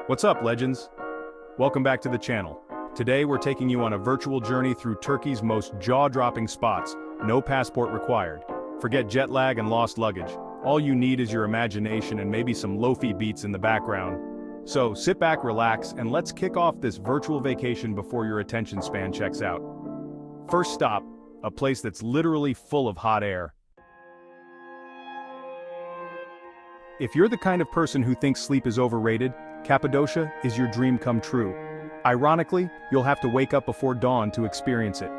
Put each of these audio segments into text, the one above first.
What's up, legends? Welcome back to the channel. Today we're taking you on a virtual journey through Turkey's most jaw-dropping spots, no passport required. Forget jet lag and lost luggage. All you need is your imagination and maybe some lofi beats in the background. So sit back, relax, and let's kick off this virtual vacation before your attention span checks out. First stop, a place that's literally full of hot air. If you're the kind of person who thinks sleep is overrated, Cappadocia is your dream come true. Ironically, you'll have to wake up before dawn to experience it.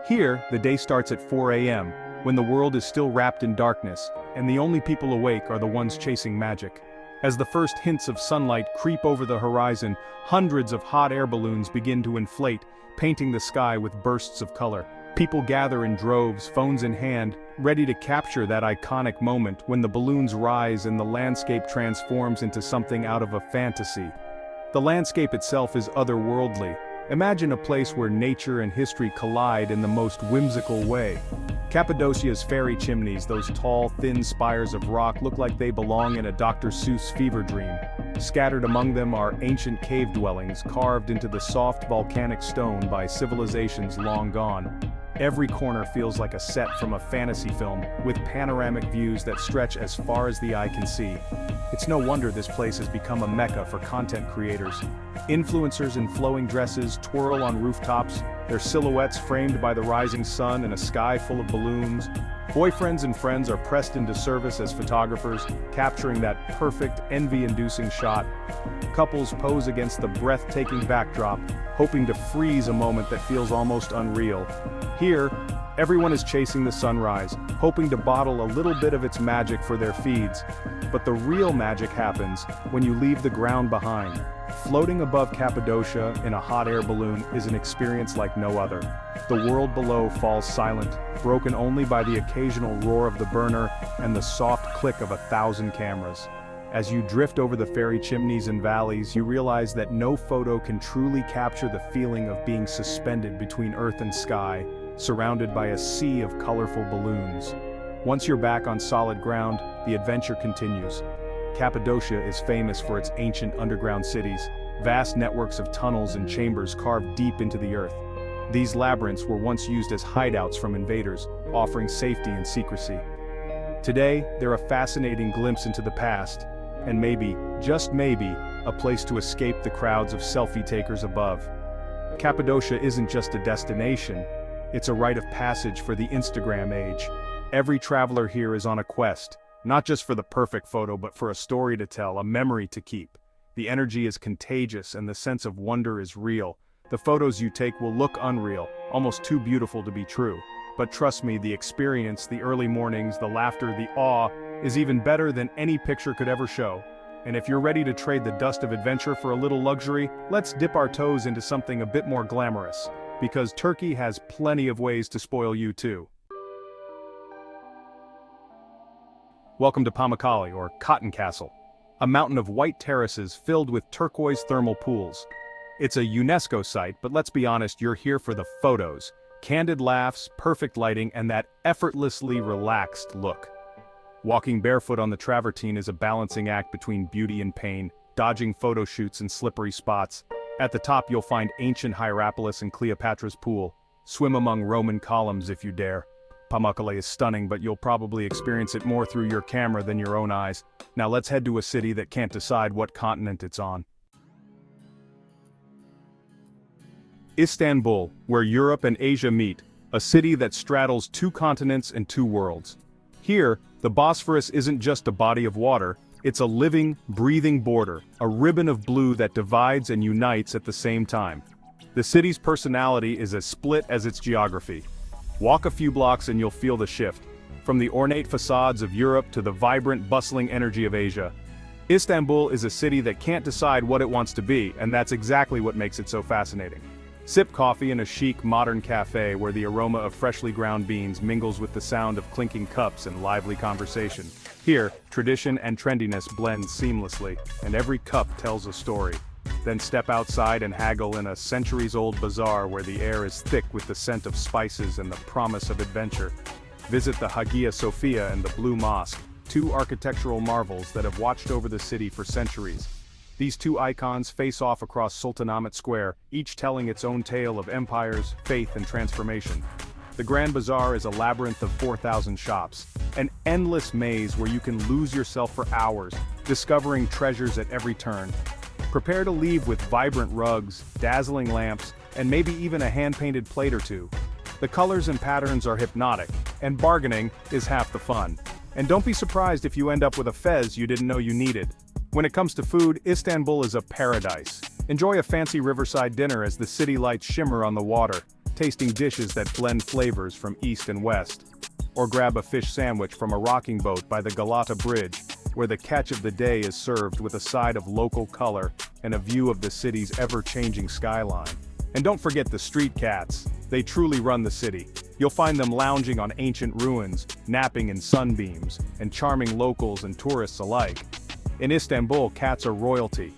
Here, the day starts at 4 a.m., when the world is still wrapped in darkness, and the only people awake are the ones chasing magic. As the first hints of sunlight creep over the horizon, hundreds of hot air balloons begin to inflate, painting the sky with bursts of color. People gather in droves, phones in hand, ready to capture that iconic moment when the balloons rise and the landscape transforms into something out of a fantasy. The landscape itself is otherworldly. Imagine a place where nature and history collide in the most whimsical way. Cappadocia's fairy chimneys, those tall, thin spires of rock, look like they belong in a Dr. Seuss fever dream. Scattered among them are ancient cave dwellings carved into the soft volcanic stone by civilizations long gone. Every corner feels like a set from a fantasy film, with panoramic views that stretch as far as the eye can see. It's no wonder this place has become a mecca for content creators. Influencers in flowing dresses twirl on rooftops, their silhouettes framed by the rising sun in a sky full of balloons. Boyfriends and friends are pressed into service as photographers, capturing that perfect, envy-inducing shot. Couples pose against the breathtaking backdrop, hoping to freeze a moment that feels almost unreal. Here, everyone is chasing the sunrise, hoping to bottle a little bit of its magic for their feeds. But the real magic happens when you leave the ground behind. Floating above Cappadocia in a hot air balloon is an experience like no other. The world below falls silent, broken only by the occasional roar of the burner and the soft click of 1,000 cameras. As you drift over the fairy chimneys and valleys, you realize that no photo can truly capture the feeling of being suspended between earth and sky, surrounded by a sea of colorful balloons. Once you're back on solid ground, the adventure continues. Cappadocia is famous for its ancient underground cities, vast networks of tunnels and chambers carved deep into the earth. These labyrinths were once used as hideouts from invaders, offering safety and secrecy. Today, they're a fascinating glimpse into the past, and maybe, just maybe, a place to escape the crowds of selfie takers above. Cappadocia isn't just a destination, it's a rite of passage for the Instagram age. Every traveler here is on a quest, not just for the perfect photo but for a story to tell, a memory to keep. The energy is contagious and the sense of wonder is real. The photos you take will look unreal, almost too beautiful to be true. But trust me, the experience, the early mornings, the laughter, the awe, is even better than any picture could ever show. And if you're ready to trade the dust of adventure for a little luxury, let's dip our toes into something a bit more glamorous. Because Turkey has plenty of ways to spoil you too. Welcome to Pamukkale, or Cotton Castle, a mountain of white terraces filled with turquoise thermal pools. It's a UNESCO site, but let's be honest, you're here for the photos. Candid laughs, perfect lighting, and that effortlessly relaxed look. Walking barefoot on the travertine is a balancing act between beauty and pain, dodging photo shoots and slippery spots. At the top you'll find ancient Hierapolis and Cleopatra's Pool. Swim among Roman columns if you dare. Pamukkale is stunning, but you'll probably experience it more through your camera than your own eyes. Now let's head to a city that can't decide what continent it's on. Istanbul, where Europe and Asia meet, a city that straddles two continents and two worlds. Here, the Bosphorus isn't just a body of water, it's a living, breathing border, a ribbon of blue that divides and unites at the same time. The city's personality is as split as its geography. Walk a few blocks and you'll feel the shift, from the ornate facades of Europe to the vibrant, bustling energy of Asia. Istanbul is a city that can't decide what it wants to be, and that's exactly what makes it so fascinating. Sip coffee in a chic, modern cafe where the aroma of freshly ground beans mingles with the sound of clinking cups and lively conversation. Here, tradition and trendiness blend seamlessly, and every cup tells a story. Then step outside and haggle in a centuries-old bazaar where the air is thick with the scent of spices and the promise of adventure. Visit the Hagia Sophia and the Blue Mosque, two architectural marvels that have watched over the city for centuries. These two icons face off across Sultanahmet Square, each telling its own tale of empires, faith and transformation. The Grand Bazaar is a labyrinth of 4,000 shops, an endless maze where you can lose yourself for hours, discovering treasures at every turn. Prepare to leave with vibrant rugs, dazzling lamps, and maybe even a hand-painted plate or two. The colors and patterns are hypnotic, and bargaining is half the fun. And don't be surprised if you end up with a fez you didn't know you needed. When it comes to food, Istanbul is a paradise. Enjoy a fancy riverside dinner as the city lights shimmer on the water, tasting dishes that blend flavors from east and west. Or grab a fish sandwich from a rocking boat by the Galata Bridge, where the catch of the day is served with a side of local color and a view of the city's ever-changing skyline. And don't forget the street cats. They truly run the city. You'll find them lounging on ancient ruins, napping in sunbeams, and charming locals and tourists alike. In Istanbul, cats are royalty.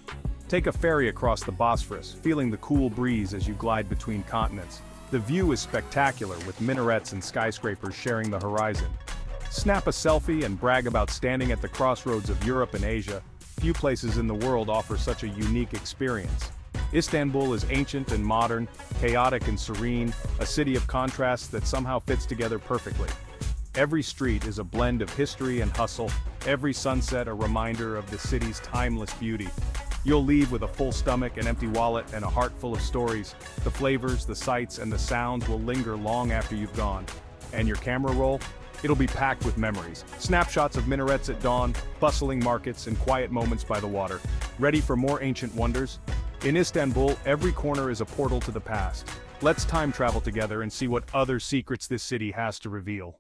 Take a ferry across the Bosphorus, feeling the cool breeze as you glide between continents. The view is spectacular, with minarets and skyscrapers sharing the horizon. Snap a selfie and brag about standing at the crossroads of Europe and Asia. Few places in the world offer such a unique experience. Istanbul is ancient and modern, chaotic and serene, a city of contrasts that somehow fits together perfectly. Every street is a blend of history and hustle, every sunset a reminder of the city's timeless beauty. You'll leave with a full stomach, an empty wallet, and a heart full of stories. The flavors, the sights, and the sounds will linger long after you've gone. And your camera roll? It'll be packed with memories. Snapshots of minarets at dawn, bustling markets, and quiet moments by the water. Ready for more ancient wonders? In Istanbul, every corner is a portal to the past. Let's time travel together and see what other secrets this city has to reveal.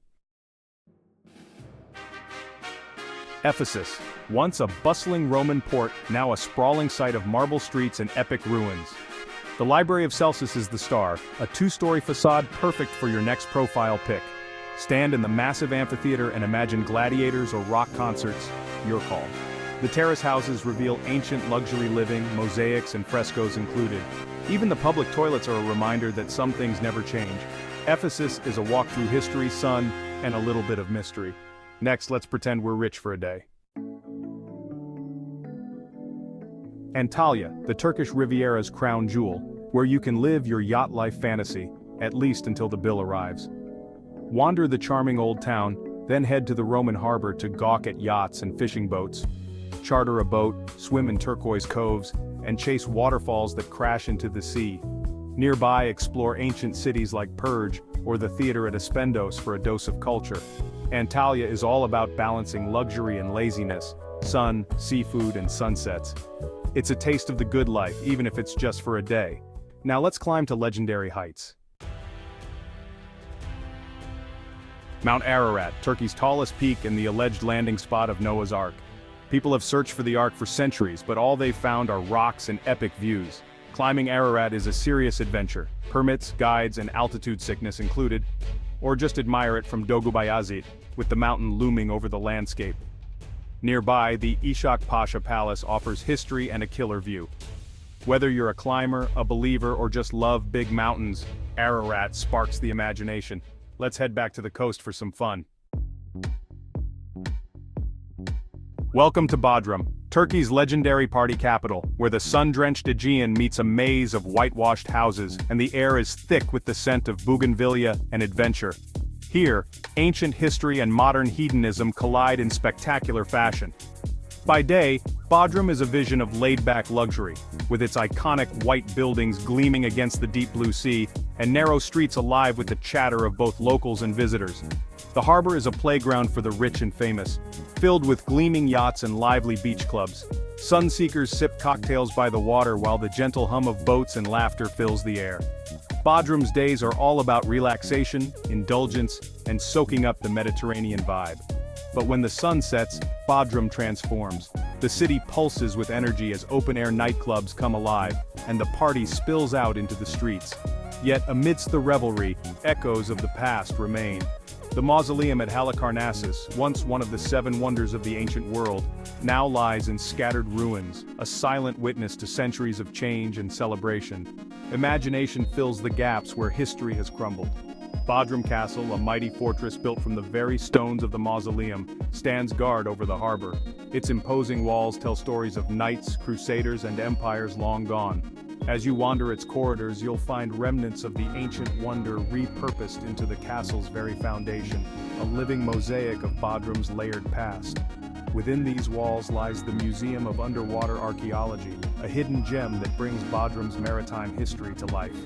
Ephesus, once a bustling Roman port, now a sprawling site of marble streets and epic ruins. The Library of Celsus is the star, a two-story facade perfect for your next profile pic. Stand in the massive amphitheater and imagine gladiators or rock concerts, your call. The terrace houses reveal ancient luxury living, mosaics and frescoes included. Even the public toilets are a reminder that some things never change. Ephesus is a walk through history, sun, and a little bit of mystery. Next, let's pretend we're rich for a day. Antalya, the Turkish Riviera's crown jewel, where you can live your yacht life fantasy, at least until the bill arrives. Wander the charming old town, then head to the Roman harbor to gawk at yachts and fishing boats. Charter a boat, swim in turquoise coves, and chase waterfalls that crash into the sea. Nearby, explore ancient cities like Purge or the theater at Aspendos for a dose of culture. Antalya is all about balancing luxury and laziness, sun, seafood, and sunsets. It's a taste of the good life, even if it's just for a day. Now let's climb to legendary heights. Mount Ararat, Turkey's tallest peak and the alleged landing spot of Noah's Ark. People have searched for the Ark for centuries, but all they've found are rocks and epic views. Climbing Ararat is a serious adventure, permits, guides, and altitude sickness included. Or just admire it from Dogu Bayazit, with the mountain looming over the landscape. Nearby, the Ishak Pasha Palace offers history and a killer view. Whether you're a climber, a believer, or just love big mountains, Ararat sparks the imagination. Let's head back to the coast for some fun. Welcome to Bodrum, Turkey's legendary party capital, where the sun-drenched Aegean meets a maze of whitewashed houses and the air is thick with the scent of bougainvillea and adventure. Here, ancient history and modern hedonism collide in spectacular fashion. By day, Bodrum is a vision of laid-back luxury, with its iconic white buildings gleaming against the deep blue sea, and narrow streets alive with the chatter of both locals and visitors. The harbor is a playground for the rich and famous, filled with gleaming yachts and lively beach clubs. Sunseekers sip cocktails by the water while the gentle hum of boats and laughter fills the air. Bodrum's days are all about relaxation, indulgence, and soaking up the Mediterranean vibe. But when the sun sets, Bodrum transforms. The city pulses with energy as open-air nightclubs come alive, and the party spills out into the streets. Yet amidst the revelry, echoes of the past remain. The mausoleum at Halicarnassus, once one of the 7 wonders of the ancient world, now lies in scattered ruins, a silent witness to centuries of change and celebration. Imagination fills the gaps where history has crumbled. Bodrum Castle, a mighty fortress built from the very stones of the mausoleum, stands guard over the harbor. Its imposing walls tell stories of knights, crusaders, and empires long gone. As you wander its corridors, you'll find remnants of the ancient wonder repurposed into the castle's very foundation, a living mosaic of Bodrum's layered past. Within these walls lies the Museum of Underwater Archaeology, a hidden gem that brings Bodrum's maritime history to life.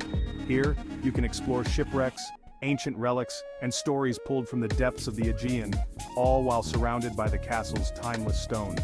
Here, you can explore shipwrecks, ancient relics, and stories pulled from the depths of the Aegean, all while surrounded by the castle's timeless stone.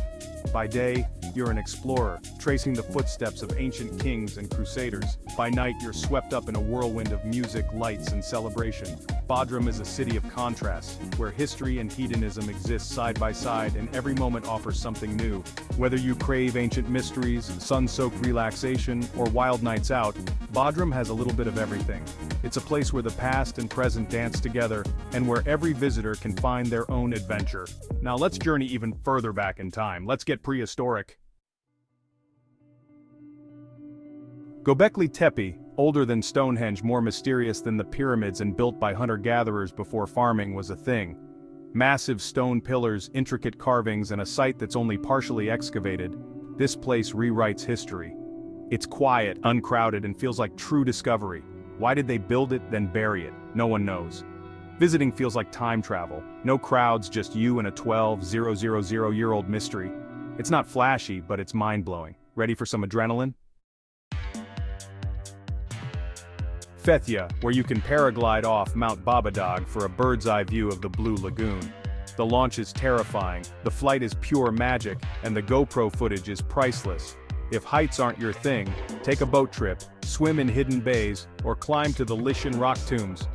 By day, you're an explorer, tracing the footsteps of ancient kings and crusaders. By night, you're swept up in a whirlwind of music, lights, and celebration. Bodrum is a city of contrasts, where history and hedonism exist side by side and every moment offers something new. Whether you crave ancient mysteries, sun-soaked relaxation, or wild nights out, Bodrum has a little bit of everything. It's a place where the past and present dance together, and where every visitor can find their own adventure. Now let's journey even further back in time. Let's get prehistoric. Göbekli Tepe, older than Stonehenge, more mysterious than the pyramids and built by hunter-gatherers before farming was a thing. Massive stone pillars, intricate carvings, and a site that's only partially excavated, this place rewrites history. It's quiet, uncrowded, and feels like true discovery. Why did they build it, then bury it? No one knows. Visiting feels like time travel. No crowds, just you and a 12,000-year-old mystery. It's not flashy, but it's mind-blowing. Ready for some adrenaline? Fethia, where you can paraglide off Mount Babadog for a bird's-eye view of the Blue Lagoon. The launch is terrifying, the flight is pure magic, and the GoPro footage is priceless. If heights aren't your thing, take a boat trip, swim in hidden bays, or climb to the Lishan rock tombs.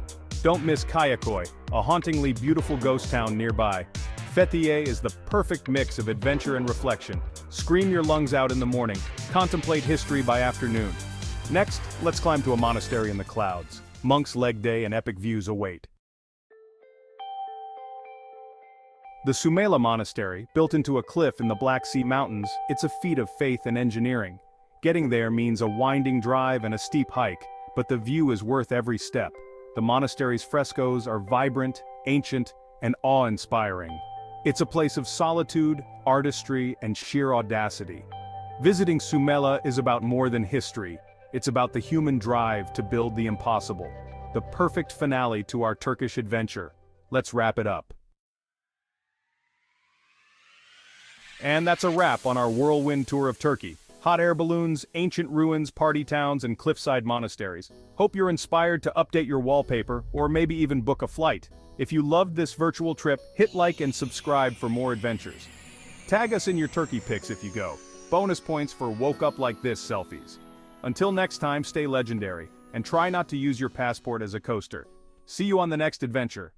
Don't miss Kayakoi, a hauntingly beautiful ghost town nearby. Fethiye is the perfect mix of adventure and reflection. Scream your lungs out in the morning, contemplate history by afternoon. Next, let's climb to a monastery in the clouds. Monk's Leg Day and epic views await. The Sumela Monastery, built into a cliff in the Black Sea Mountains, it's a feat of faith and engineering. Getting there means a winding drive and a steep hike, but the view is worth every step. The monastery's frescoes are vibrant, ancient, and awe-inspiring. It's a place of solitude, artistry, and sheer audacity. Visiting Sumela is about more than history. It's about the human drive to build the impossible. The perfect finale to our Turkish adventure. Let's wrap it up. And that's a wrap on our whirlwind tour of Turkey. Hot air balloons, ancient ruins, party towns, and cliffside monasteries. Hope you're inspired to update your wallpaper, or maybe even book a flight. If you loved this virtual trip, hit like and subscribe for more adventures. Tag us in your Turkey pics if you go. Bonus points for woke up like this selfies. Until next time, stay legendary, and try not to use your passport as a coaster. See you on the next adventure.